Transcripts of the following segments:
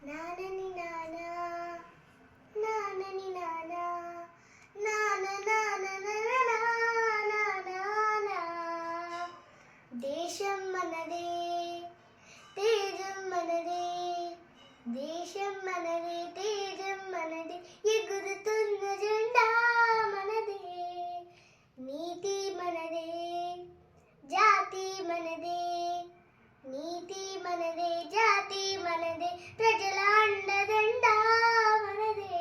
నానని నానా నానని నానా నాన నాన నానా దేశం మనదే తేజం మనదే దేశం మనదే తేజం మనదే ఎగురుతున్న జెండా మనదే నీతి మనదే జాతి మనదే నీతి మనదే జాతి మనదే ప్రజల అండదండ మనదే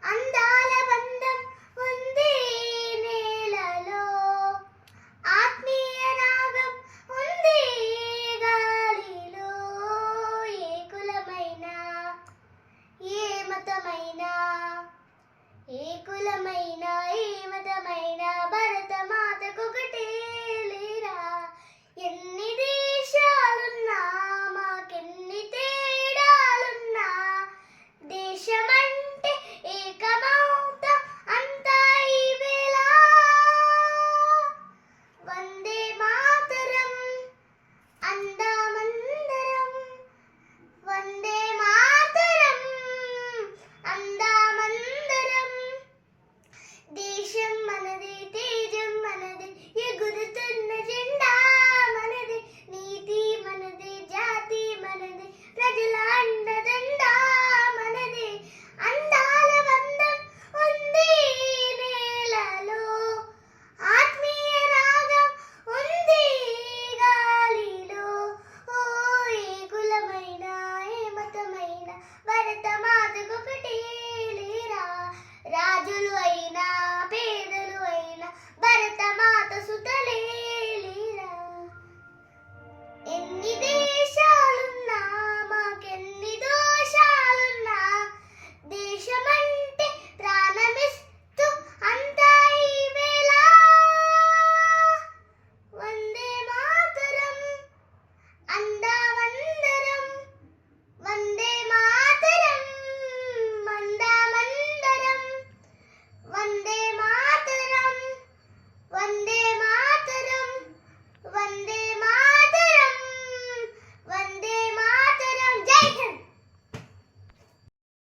అందాల బంధం ఉంది నేలలో ఆత్మీయ రాగం ఉంది గాలిలో ఏ కులమైనా ఏ మతమైనా ఏ కులమైనా